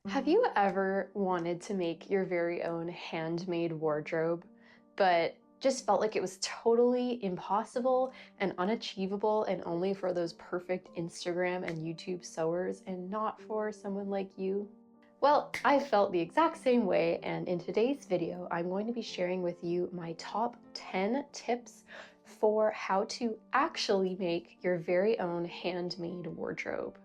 Have you ever wanted to make your very own handmade wardrobe, but just felt like it was totally impossible and unachievable and only for those perfect Instagram and YouTube sewers and not for someone like you? Well, I felt the exact same way, and in today's video, I'm going to be sharing with you my top 10 tips for how to actually make your very own handmade wardrobe.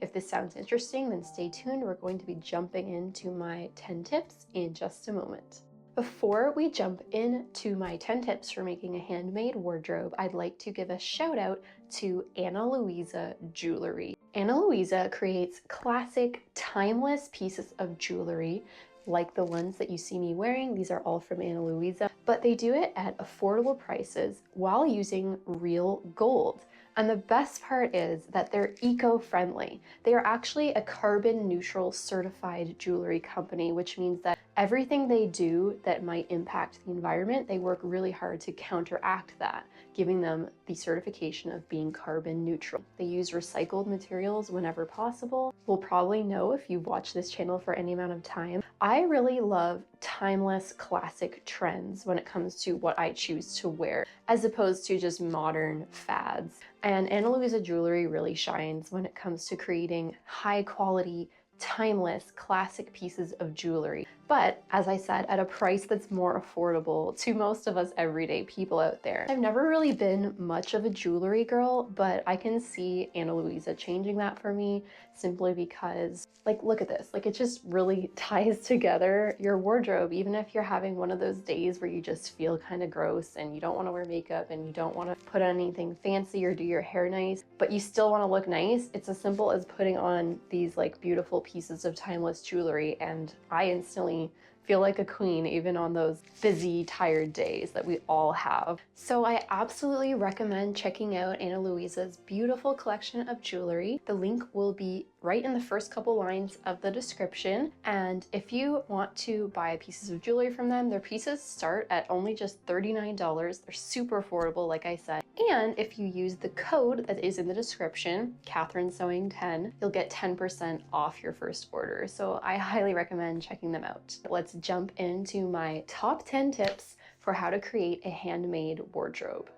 If this sounds interesting, then stay tuned. We're going to be jumping into my 10 tips in just a moment. Before we jump into my 10 tips for making a handmade wardrobe, I'd like to give a shout out to Ana Luisa Jewellery. Ana Luisa creates classic, timeless pieces of jewelry like the ones that you see me wearing. These are all from Ana Luisa, but they do it at affordable prices while using real gold. And the best part is that they're eco-friendly. They are actually a carbon neutral certified jewelry company, which means that everything they do that might impact the environment, they work really hard to counteract that, giving them the certification of being carbon neutral. They use recycled materials whenever possible. You'll probably know if you've watched this channel for any amount of time. I really love timeless classic trends when it comes to what I choose to wear, as opposed to just modern fads. And Ana Luisa Jewellery really shines when it comes to creating high quality, timeless, classic pieces of jewelry. But as I said, at a price that's more affordable to most of us everyday people out there. I've never really been much of a jewelry girl, but I can see Ana Luisa changing that for me simply because, like, look at this. Like, it just really ties together your wardrobe. Even if you're having one of those days where you just feel kind of gross and you don't want to wear makeup and you don't want to put on anything fancy or do your hair nice, but you still want to look nice, it's as simple as putting on these like beautiful pieces of timeless jewelry, and I instantly feel like a queen even on those busy, tired days that we all have. So I absolutely recommend checking out Ana Luisa's beautiful collection of jewelry. The link will be right in the first couple lines of the description. And if you want to buy pieces of jewelry from them, their pieces start at only just $39. They're super affordable, like I said. And if you use the code that is in the description, CatherineSewing10, you'll get 10% off your first order. So I highly recommend checking them out. Let's jump into my top 10 tips for how to create a handmade wardrobe.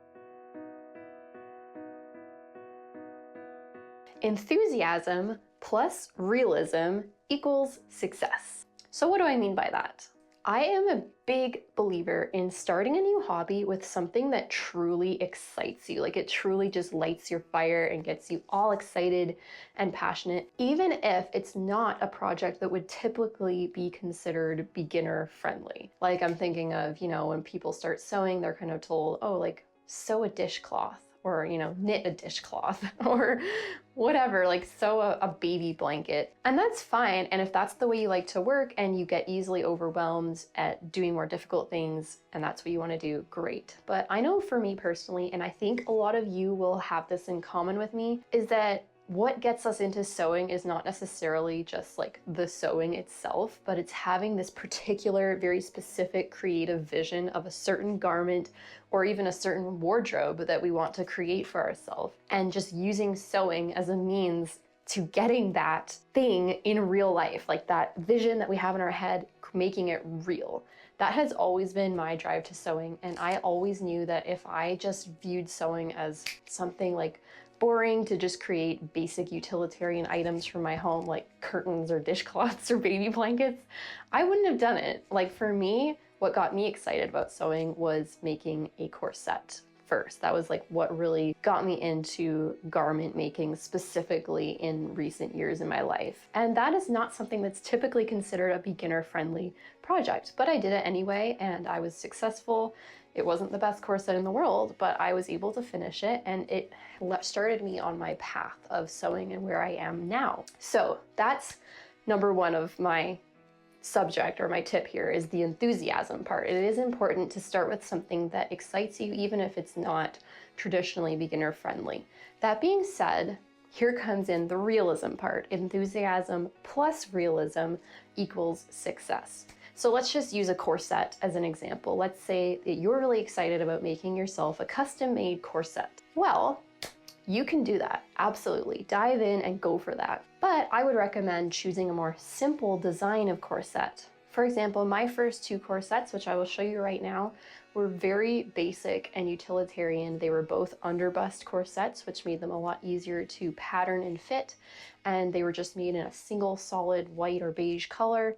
Enthusiasm plus realism equals success. So what do I mean by that? I am a big believer in starting a new hobby with something that truly excites you. Like, it truly just lights your fire and gets you all excited and passionate, even if it's not a project that would typically be considered beginner friendly. Like, I'm thinking of, when people start sewing, they're kind of told, oh, like, sew a dishcloth, or, knit a dishcloth, or whatever, like sew a baby blanket. And that's fine. And if that's the way you like to work and you get easily overwhelmed at doing more difficult things and that's what you want to do, great. But I know for me personally, and I think a lot of you will have this in common with me, is that what gets us into sewing is not necessarily just like the sewing itself, but it's having this particular, very specific creative vision of a certain garment or even a certain wardrobe that we want to create for ourselves, and just using sewing as a means to getting that thing in real life, like that vision that we have in our head, making it real. That has always been my drive to sewing, and I always knew that if I just viewed sewing as something like boring to just create basic utilitarian items for my home, like curtains or dishcloths or baby blankets, I wouldn't have done it. Like, for me, what got me excited about sewing was making a corset first. That was like what really got me into garment making specifically in recent years in my life. And that is not something that's typically considered a beginner-friendly project, but I did it anyway and I was successful. It wasn't the best corset in the world, but I was able to finish it, and it started me on my path of sewing and where I am now. So that's number one of my subject, or my tip here, is the enthusiasm part. It is important to start with something that excites you, even if it's not traditionally beginner friendly. That being said, here comes in the realism part. Enthusiasm plus realism equals success. So let's just use a corset as an example. Let's say that you're really excited about making yourself a custom-made corset. Well, you can do that. Absolutely. Dive in and go for that. But I would recommend choosing a more simple design of corset. For example, my first 2 corsets, which I will show you right now, were very basic and utilitarian. They were both underbust corsets, which made them a lot easier to pattern and fit. And they were just made in a single solid white or beige color,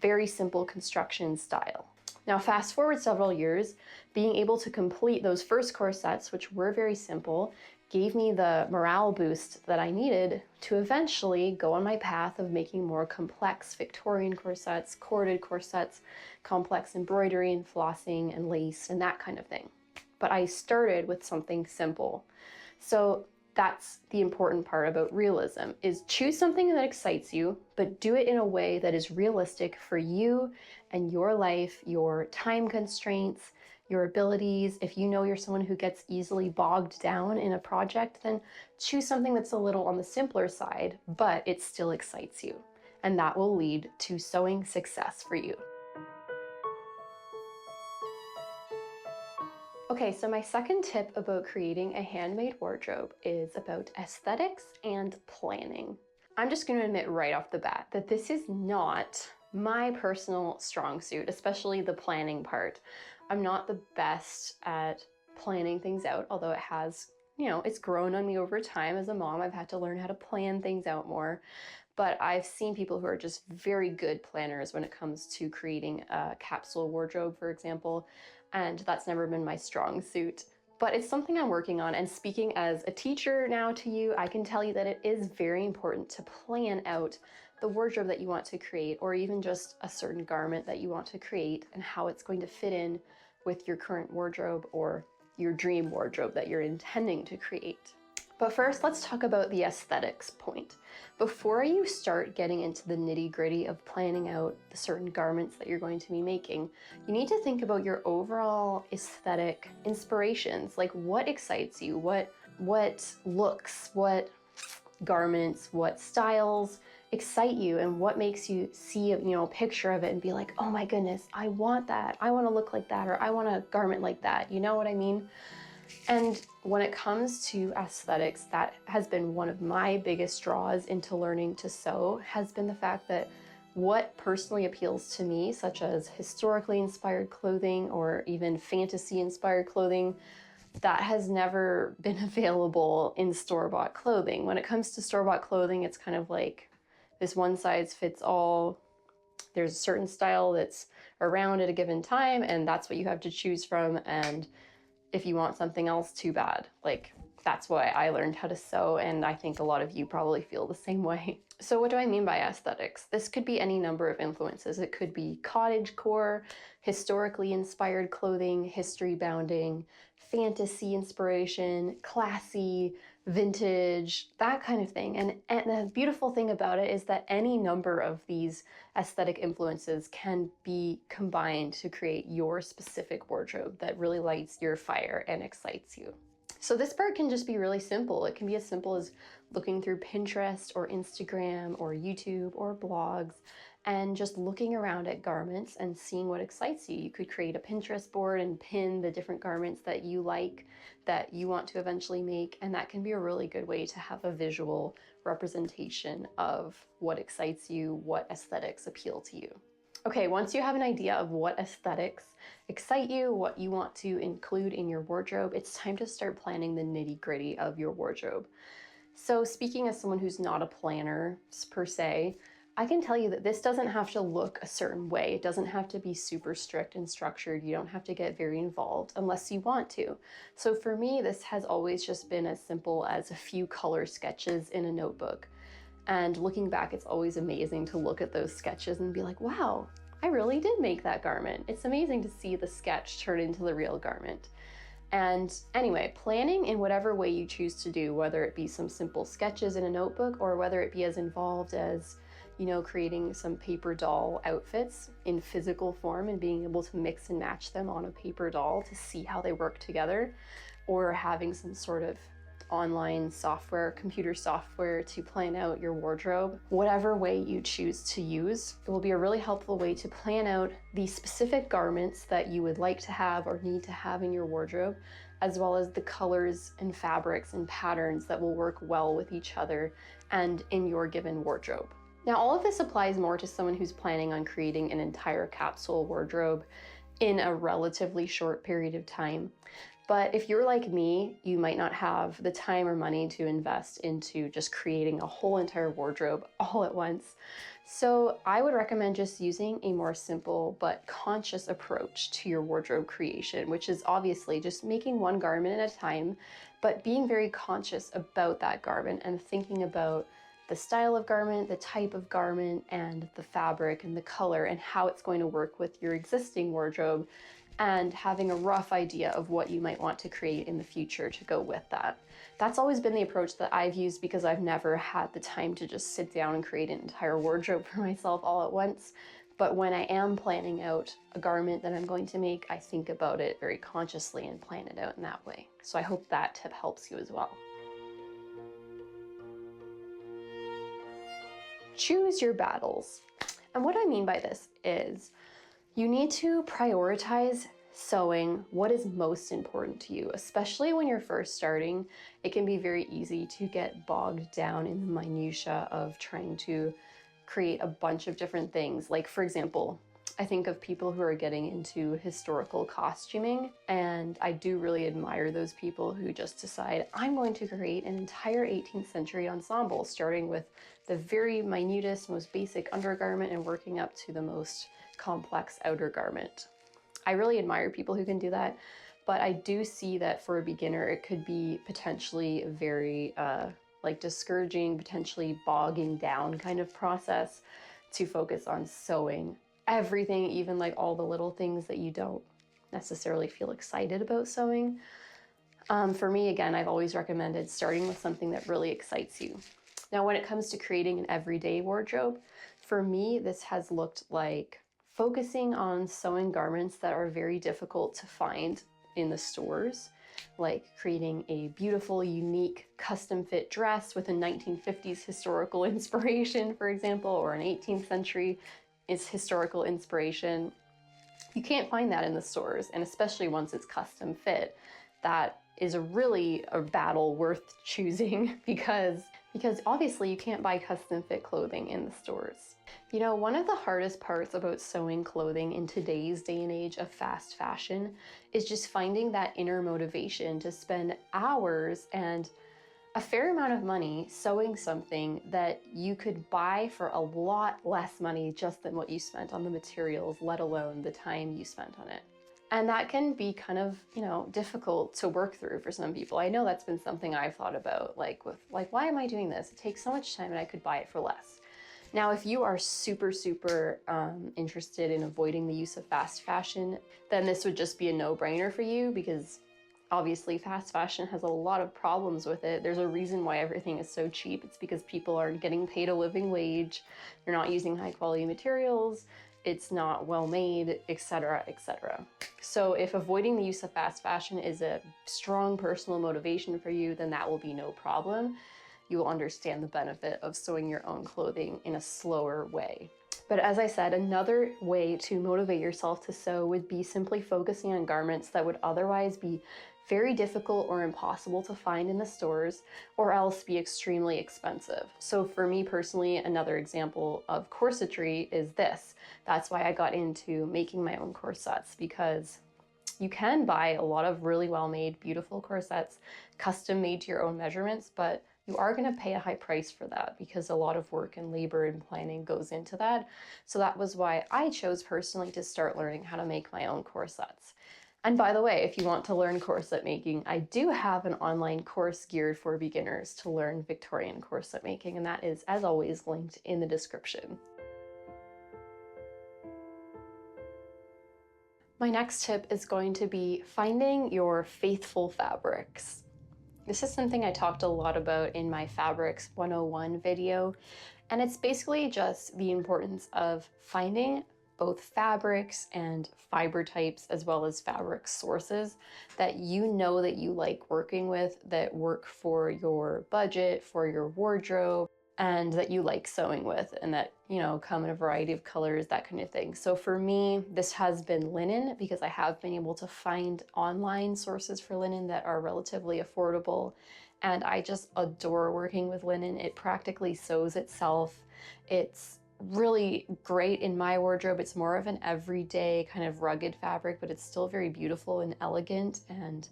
very simple construction style. Now, fast forward several years, being able to complete those first corsets, which were very simple, gave me the morale boost that I needed to eventually go on my path of making more complex Victorian corsets, corded corsets, complex embroidery and flossing and lace and that kind of thing. But I started with something simple. So that's the important part about realism, is choose something that excites you, but do it in a way that is realistic for you and your life, your time constraints, your abilities. If you know you're someone who gets easily bogged down in a project, then choose something that's a little on the simpler side, but it still excites you. And that will lead to sewing success for you. Okay, so my second tip about creating a handmade wardrobe is about aesthetics and planning. I'm just going to admit right off the bat that this is not my personal strong suit, especially the planning part. I'm not the best at planning things out, although it has, it's grown on me over time as a mom. I've had to learn how to plan things out more. But I've seen people who are just very good planners when it comes to creating a capsule wardrobe, for example, and that's never been my strong suit. But it's something I'm working on, and speaking as a teacher now to you, I can tell you that it is very important to plan out the wardrobe that you want to create, or even just a certain garment that you want to create and how it's going to fit in with your current wardrobe or your dream wardrobe that you're intending to create. But first, let's talk about the aesthetics point. Before you start getting into the nitty-gritty of planning out the certain garments that you're going to be making, you need to think about your overall aesthetic inspirations. Like, what excites you? What looks, what garments, what styles excite you, and what makes you see a picture of it and be like, oh my goodness, I want that. I want to look like that, or I want a garment like that. You know what I mean? And when it comes to aesthetics, that has been one of my biggest draws into learning to sew, has been the fact that what personally appeals to me, such as historically inspired clothing or even fantasy inspired clothing, that has never been available in store-bought clothing. When it comes to store-bought clothing, it's kind of like this one size fits all. There's a certain style that's around at a given time, and that's what you have to choose from. And if you want something else, too bad. Like, that's why I learned how to sew, and I think a lot of you probably feel the same way. So what do I mean by aesthetics? This could be any number of influences. It could be cottagecore, historically inspired clothing, history bounding, fantasy inspiration, classy, vintage, that kind of thing. And the beautiful thing about it is that any number of these aesthetic influences can be combined to create your specific wardrobe that really lights your fire and excites you. So this part can just be really simple. It can be as simple as looking through Pinterest or Instagram or YouTube or blogs and just looking around at garments and seeing what excites you. You could create a Pinterest board and pin the different garments that you like, that you want to eventually make, and that can be a really good way to have a visual representation of what excites you, what aesthetics appeal to you. Okay, once you have an idea of what aesthetics excite you, what you want to include in your wardrobe, it's time to start planning the nitty-gritty of your wardrobe. So speaking as someone who's not a planner per se, I can tell you that this doesn't have to look a certain way. It doesn't have to be super strict and structured. You don't have to get very involved unless you want to. So for me, this has always just been as simple as a few color sketches in a notebook. And looking back, it's always amazing to look at those sketches and be like, wow, I really did make that garment. It's amazing to see the sketch turn into the real garment. And anyway, planning in whatever way you choose to do, whether it be some simple sketches in a notebook or whether it be as involved as, creating some paper doll outfits in physical form and being able to mix and match them on a paper doll to see how they work together, or having some sort of online software, computer software to plan out your wardrobe. Whatever way you choose to use, it will be a really helpful way to plan out the specific garments that you would like to have or need to have in your wardrobe, as well as the colors and fabrics and patterns that will work well with each other and in your given wardrobe. Now, all of this applies more to someone who's planning on creating an entire capsule wardrobe in a relatively short period of time. But if you're like me, you might not have the time or money to invest into just creating a whole entire wardrobe all at once. So I would recommend just using a more simple but conscious approach to your wardrobe creation, which is obviously just making one garment at a time, but being very conscious about that garment and thinking about the style of garment, the type of garment, and the fabric and the color and how it's going to work with your existing wardrobe, and having a rough idea of what you might want to create in the future to go with that. That's always been the approach that I've used because I've never had the time to just sit down and create an entire wardrobe for myself all at once. But when I am planning out a garment that I'm going to make, I think about it very consciously and plan it out in that way. So I hope that tip helps you as well. Choose your battles. And what I mean by this is you need to prioritize sewing what is most important to you, especially when you're first starting. It can be very easy to get bogged down in the minutia of trying to create a bunch of different things. Like, for example, I think of people who are getting into historical costuming, and I do really admire those people who just decide, I'm going to create an entire 18th century ensemble, starting with the very minutest, most basic undergarment and working up to the most complex outer garment. I really admire people who can do that, but I do see that for a beginner, it could be potentially very discouraging, potentially bogging down kind of process to focus on sewing everything, even like all the little things that you don't necessarily feel excited about sewing. For me, again, I've always recommended starting with something that really excites you. Now, when it comes to creating an everyday wardrobe, for me, this has looked like focusing on sewing garments that are very difficult to find in the stores, like creating a beautiful, unique, custom fit dress with a 1950s historical inspiration, for example, or an 18th century historical inspiration. You can't find that in the stores, and especially once it's custom fit, that is really a battle worth choosing because obviously you can't buy custom fit clothing in the stores. You know, one of the hardest parts about sewing clothing in today's day and age of fast fashion is just finding that inner motivation to spend hours and a fair amount of money sewing something that you could buy for a lot less money just than what you spent on the materials, let alone the time you spent on it. And that can be kind of, difficult to work through for some people. I know that's been something I've thought about, why am I doing this? It takes so much time and I could buy it for less. Now, if you are super interested in avoiding the use of fast fashion, then this would just be a no-brainer for you, because obviously fast fashion has a lot of problems with it. There's a reason why everything is so cheap. It's because people aren't getting paid a living wage, they're not using high quality materials, it's not well made, etc., etc. So if avoiding the use of fast fashion is a strong personal motivation for you, then that will be no problem. You will understand the benefit of sewing your own clothing in a slower way. But as I said, another way to motivate yourself to sew would be simply focusing on garments that would otherwise be very difficult or impossible to find in the stores, or else be extremely expensive. So for me personally, another example of corsetry is this. That's why I got into making my own corsets, because you can buy a lot of really well-made, beautiful corsets, custom made to your own measurements, but you are going to pay a high price for that because a lot of work and labor and planning goes into that. So that was why I chose personally to start learning how to make my own corsets. And by the way, if you want to learn corset making, I do have an online course geared for beginners to learn Victorian corset making, and that is, as always, linked in the description. My next tip is going to be finding your faithful fabrics. This is something I talked a lot about in my Fabrics 101 video, and it's basically just the importance of finding both fabrics and fiber types, as well as fabric sources that you like working with, that work for your budget, for your wardrobe, and that you like sewing with, and that, you know, come in a variety of colors, that kind of thing. So for me, this has been linen because I have been able to find online sources for linen that are relatively affordable. And I just adore working with linen. It practically sews itself. It's really great in my wardrobe. It's more of an everyday kind of rugged fabric, but it's still very beautiful and elegant and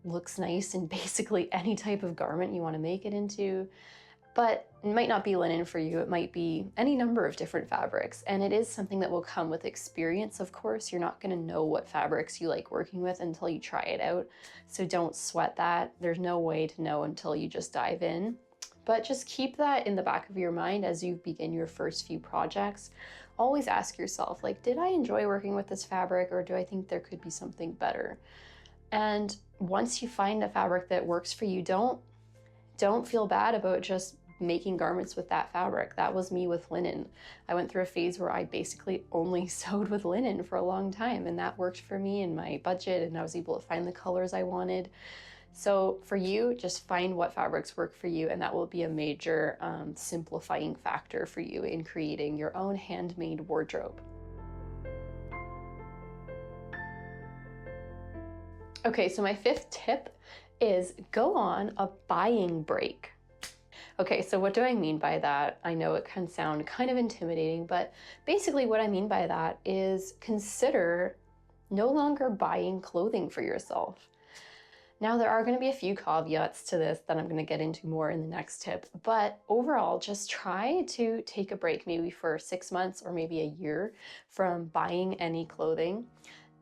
looks nice in basically any type of garment you want to make it into. But it might not be linen for you. It might be any number of different fabrics. And it is something that will come with experience, of course. You're not going to know what fabrics you like working with until you try it out. So don't sweat that. There's no way to know until you just dive in. But just keep that in the back of your mind as you begin your first few projects. Always ask yourself, like, did I enjoy working with this fabric, or do I think there could be something better? And once you find a fabric that works for you, don't feel bad about just making garments with that fabric. That was me with linen. I went through a phase where I basically only sewed with linen for a long time, and that worked for me and my budget, and I was able to find the colors I wanted. So for you, just find what fabrics work for you, and that will be a major simplifying factor for you in creating your own handmade wardrobe. Okay, so my fifth tip is go on a buying break. Okay, so what do I mean by that? I know it can sound kind of intimidating, but basically what I mean by that is consider no longer buying clothing for yourself. Now, there are going to be a few caveats to this that I'm going to get into more in the next tip, but overall, just try to take a break, maybe for 6 months or maybe a year, from buying any clothing.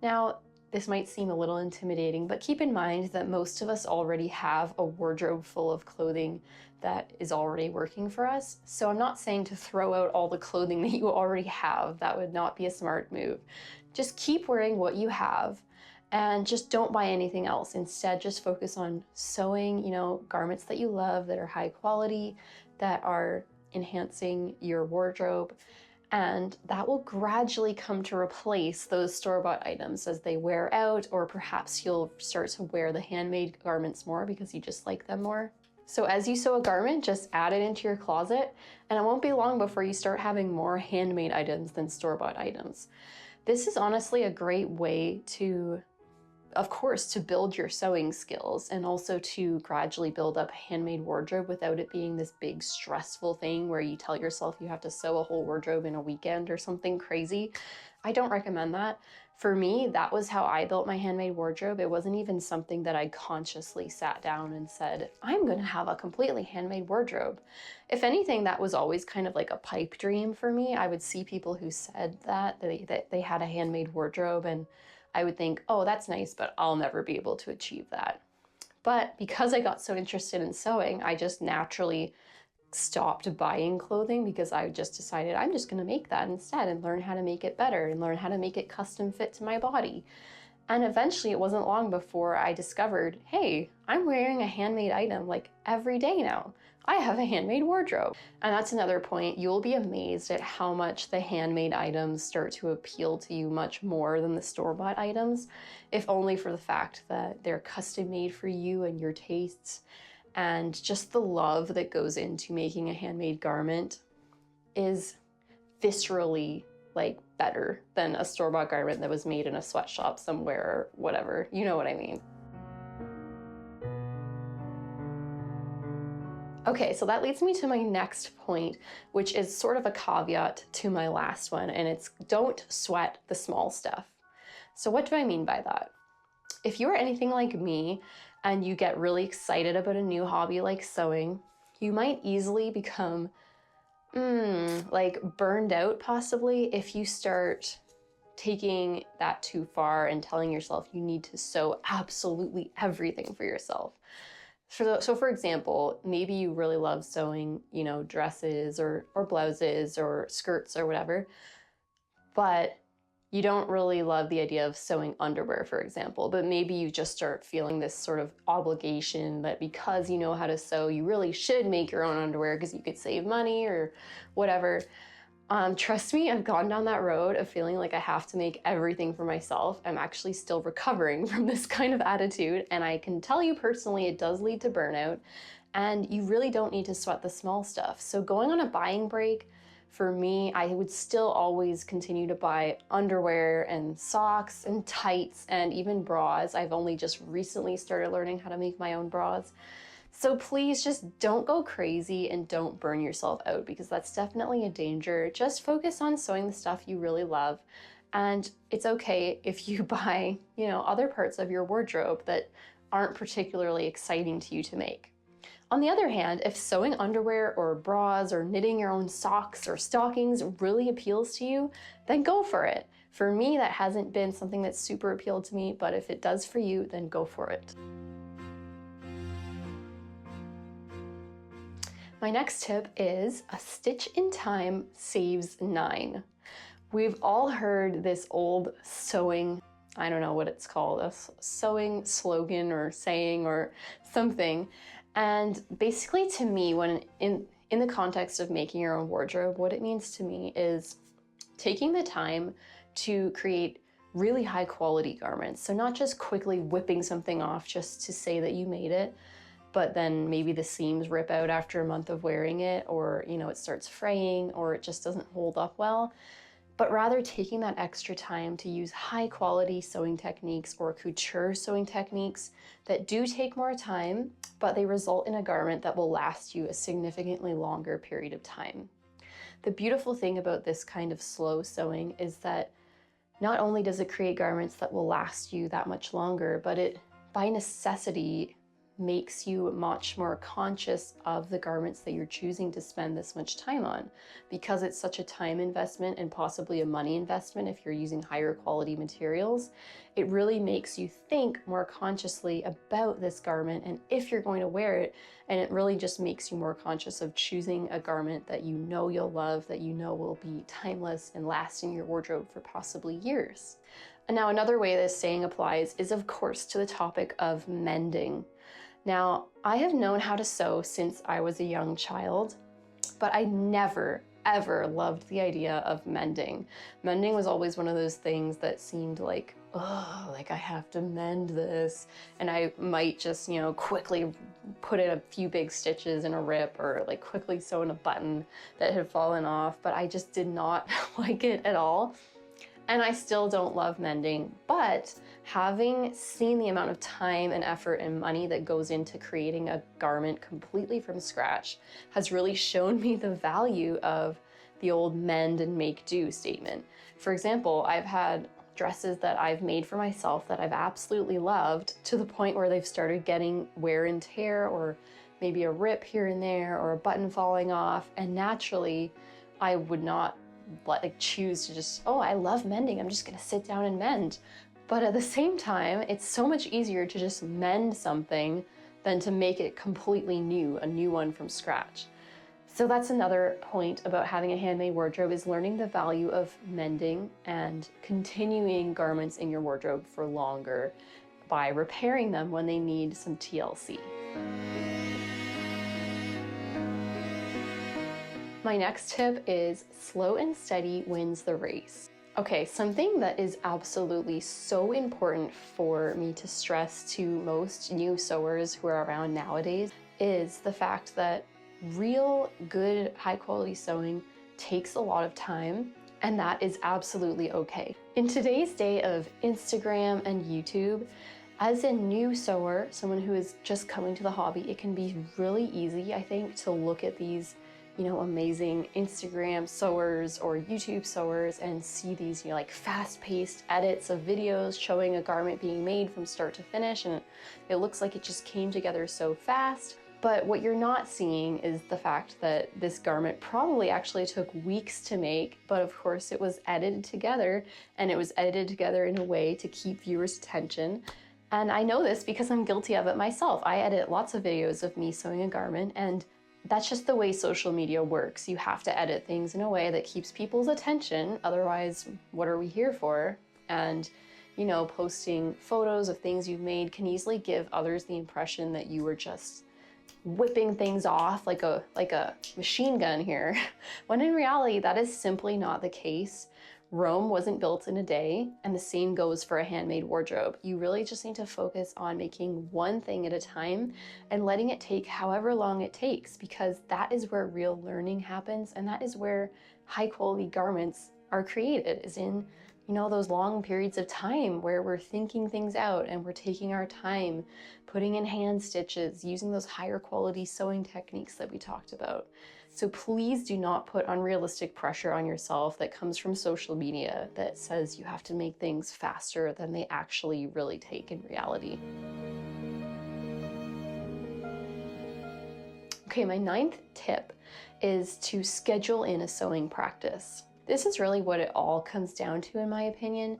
Now, this might seem a little intimidating, but keep in mind that most of us already have a wardrobe full of clothing that is already working for us. So I'm not saying to throw out all the clothing that you already have. That would not be a smart move. Just keep wearing what you have and just don't buy anything else. Instead, just focus on sewing, you know, garments that you love, that are high quality, that are enhancing your wardrobe. And that will gradually come to replace those store-bought items as they wear out, or perhaps you'll start to wear the handmade garments more because you just like them more. So as you sew a garment, just add it into your closet, and it won't be long before you start having more handmade items than store-bought items. This is honestly a great way to, of course, to build your sewing skills and also to gradually build up a handmade wardrobe without it being this big stressful thing where you tell yourself you have to sew a whole wardrobe in a weekend or something crazy. I don't recommend that. For me, that was how I built my handmade wardrobe. It wasn't even something that I consciously sat down and said, I'm going to have a completely handmade wardrobe. If anything, that was always kind of like a pipe dream for me. I would see people who said that they had a handmade wardrobe, and I would think, oh, that's nice, but I'll never be able to achieve that. But because I got so interested in sewing, I just naturally stopped buying clothing because I just decided I'm just going to make that instead and learn how to make it better and learn how to make it custom fit to my body. And eventually it wasn't long before I discovered, hey, I'm wearing a handmade item like every day now. I have a handmade wardrobe. And that's another point. You'll be amazed at how much the handmade items start to appeal to you much more than the store-bought items, if only for the fact that they're custom made for you and your tastes. And just the love that goes into making a handmade garment is viscerally like better than a store-bought garment that was made in a sweatshop somewhere or whatever. You know what I mean. Okay, so that leads me to my next point, which is sort of a caveat to my last one, and it's don't sweat the small stuff. So what do I mean by that? If you're anything like me and you get really excited about a new hobby like sewing, you might easily become like burned out possibly if you start taking that too far and telling yourself you need to sew absolutely everything for yourself. So for example, maybe you really love sewing, you know, dresses or blouses or skirts or whatever, but you don't really love the idea of sewing underwear, for example, but maybe you just start feeling this sort of obligation that because you know how to sew, you really should make your own underwear because you could save money or whatever. Trust me, I've gone down that road of feeling like I have to make everything for myself. I'm actually still recovering from this kind of attitude, and I can tell you personally, it does lead to burnout. and you really don't need to sweat the small stuff. So going on a buying break, for me, I would still always continue to buy underwear and socks and tights and even bras. I've only just recently started learning how to make my own bras. So please just don't go crazy and don't burn yourself out, because that's definitely a danger. Just focus on sewing the stuff you really love. And it's okay if you buy, other parts of your wardrobe that aren't particularly exciting to you to make. On the other hand, if sewing underwear or bras or knitting your own socks or stockings really appeals to you, then go for it. For me, that hasn't been something that's super appealed to me, but if it does for you, then go for it. My next tip is a stitch in time saves 9. We've all heard this old sewing, I don't know what it's called, a sewing slogan or saying or something. And basically to me, when in the context of making your own wardrobe, what it means to me is taking the time to create really high quality garments. So not just quickly whipping something off just to say that you made it, but then maybe the seams rip out after a month of wearing it, or it starts fraying, or it just doesn't hold up well. But rather taking that extra time to use high quality sewing techniques or couture sewing techniques that do take more time, but they result in a garment that will last you a significantly longer period of time. The beautiful thing about this kind of slow sewing is that not only does it create garments that will last you that much longer, but it, by necessity, makes you much more conscious of the garments that you're choosing to spend this much time on. Because it's such a time investment and possibly a money investment if you're using higher quality materials, it really makes you think more consciously about this garment and if you're going to wear it, and it really just makes you more conscious of choosing a garment that you know you'll love, that you know will be timeless and last in your wardrobe for possibly years. And now another way this saying applies is, of course, to the topic of mending. Now, I have known how to sew since I was a young child, but I never, ever loved the idea of mending. Mending was always one of those things that seemed like, oh, like I have to mend this. And I might just, quickly put in a few big stitches in a rip, or like quickly sew in a button that had fallen off, but I just did not like it at all. And I still don't love mending, but having seen the amount of time and effort and money that goes into creating a garment completely from scratch has really shown me the value of the old mend and make do statement. For example, I've had dresses that I've made for myself that I've absolutely loved, to the point where they've started getting wear and tear, or maybe a rip here and there, or a button falling off, and naturally I would not choose to just, oh, I love mending, I'm just gonna sit down and mend. But at the same time, it's so much easier to just mend something than to make it completely new, a new one from scratch. So that's another point about having a handmade wardrobe, is learning the value of mending and continuing garments in your wardrobe for longer by repairing them when they need some TLC. My next tip is slow and steady wins the race. Okay, something that is absolutely so important for me to stress to most new sewers who are around nowadays is the fact that real good high quality sewing takes a lot of time, and that is absolutely okay. In today's day of Instagram and YouTube, as a new sewer, someone who is just coming to the hobby, it can be really easy, I think, to look at these amazing Instagram sewers or YouTube sewers and see these, like fast-paced edits of videos showing a garment being made from start to finish, and it looks like it just came together so fast. But what you're not seeing is the fact that this garment probably actually took weeks to make, but of course it was edited together, and it was edited together in a way to keep viewers' attention. And I know this because I'm guilty of it myself. I edit lots of videos of me sewing a garment, and that's just the way social media works. You have to edit things in a way that keeps people's attention. Otherwise, what are we here for? And, posting photos of things you've made can easily give others the impression that you were just whipping things off like a machine gun here, when in reality, that is simply not the case. Rome wasn't built in a day, and the same goes for a handmade wardrobe. You really just need to focus on making one thing at a time and letting it take however long it takes, because that is where real learning happens, and that is where high quality garments are created, is in, those long periods of time where we're thinking things out and we're taking our time, putting in hand stitches, using those higher quality sewing techniques that we talked about. So please do not put unrealistic pressure on yourself that comes from social media that says you have to make things faster than they actually really take in reality. Okay, my 9th tip is to schedule in a sewing practice. This is really what it all comes down to, in my opinion.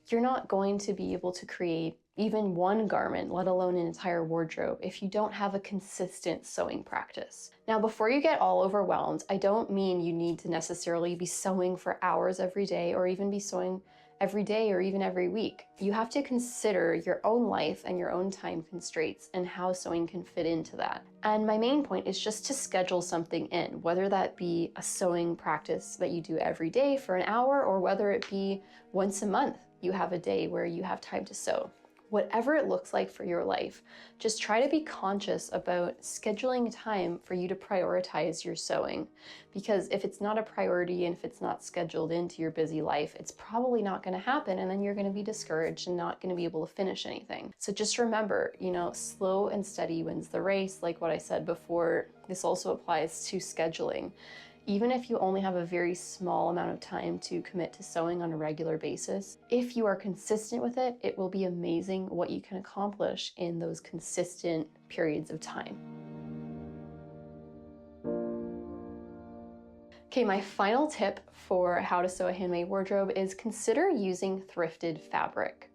You're not going to be able to create even one garment, let alone an entire wardrobe, if you don't have a consistent sewing practice. Now, before you get all overwhelmed, I don't mean you need to necessarily be sewing for hours every day or even be sewing every day or even every week. You have to consider your own life and your own time constraints and how sewing can fit into that. And my main point is just to schedule something in, whether that be a sewing practice that you do every day for an hour, or whether it be once a month you have a day where you have time to sew. Whatever it looks like for your life, just try to be conscious about scheduling time for you to prioritize your sewing. Because if it's not a priority and if it's not scheduled into your busy life, it's probably not going to happen, and then you're going to be discouraged and not going to be able to finish anything. So just remember, slow and steady wins the race. Like what I said before, this also applies to scheduling. Even if you only have a very small amount of time to commit to sewing on a regular basis, if you are consistent with it, it will be amazing what you can accomplish in those consistent periods of time. Okay, my final tip for how to sew a handmade wardrobe is consider using thrifted fabric.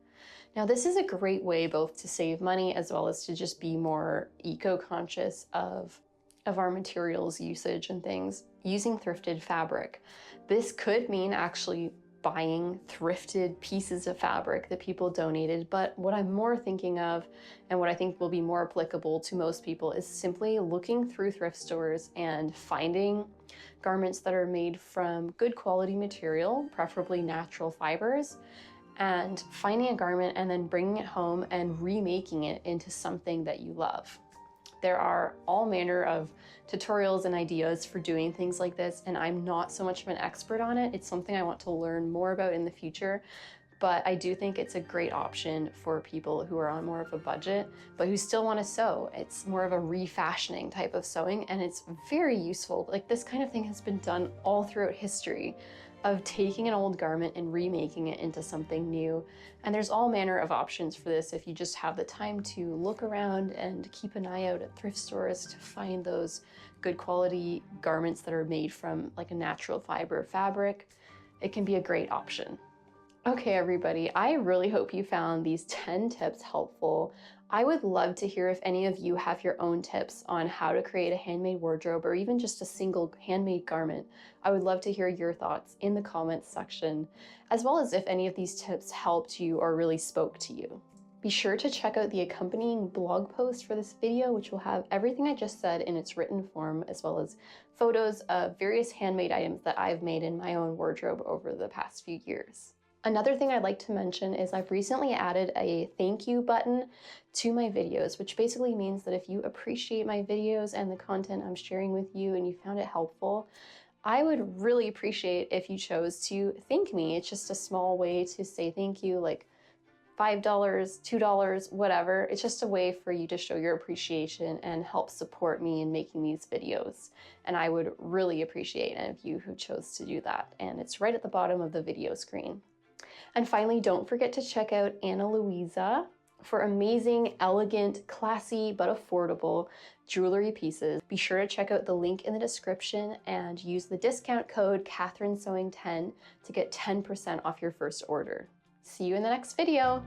Now, this is a great way both to save money as well as to just be more eco-conscious of our materials usage and things, using thrifted fabric. This could mean actually buying thrifted pieces of fabric that people donated, but what I'm more thinking of, and what I think will be more applicable to most people, is simply looking through thrift stores and finding garments that are made from good quality material, preferably natural fibers, and finding a garment and then bringing it home and remaking it into something that you love. There are all manner of tutorials and ideas for doing things like this, and I'm not so much of an expert on it. It's something I want to learn more about in the future, but I do think it's a great option for people who are on more of a budget, but who still want to sew. It's more of a refashioning type of sewing, and it's very useful. Like, this kind of thing has been done all throughout history, of taking an old garment and remaking it into something new. And there's all manner of options for this if you just have the time to look around and keep an eye out at thrift stores to find those good quality garments that are made from like a natural fiber fabric. It can be a great option. Okay, everybody, I really hope you found these 10 tips helpful. I would love to hear if any of you have your own tips on how to create a handmade wardrobe or even just a single handmade garment. I would love to hear your thoughts in the comments section, as well as if any of these tips helped you or really spoke to you. Be sure to check out the accompanying blog post for this video, which will have everything I just said in its written form, as well as photos of various handmade items that I've made in my own wardrobe over the past few years. Another thing I'd like to mention is I've recently added a thank you button to my videos, which basically means that if you appreciate my videos and the content I'm sharing with you and you found it helpful, I would really appreciate if you chose to thank me. It's just a small way to say thank you, like $5, $2, whatever. It's just a way for you to show your appreciation and help support me in making these videos. And I would really appreciate any of you who chose to do that. And it's right at the bottom of the video screen. And finally, don't forget to check out Ana Luisa for amazing, elegant, classy, but affordable jewelry pieces. Be sure to check out the link in the description and use the discount code CatherineSewing10 to get 10% off your first order. See you in the next video.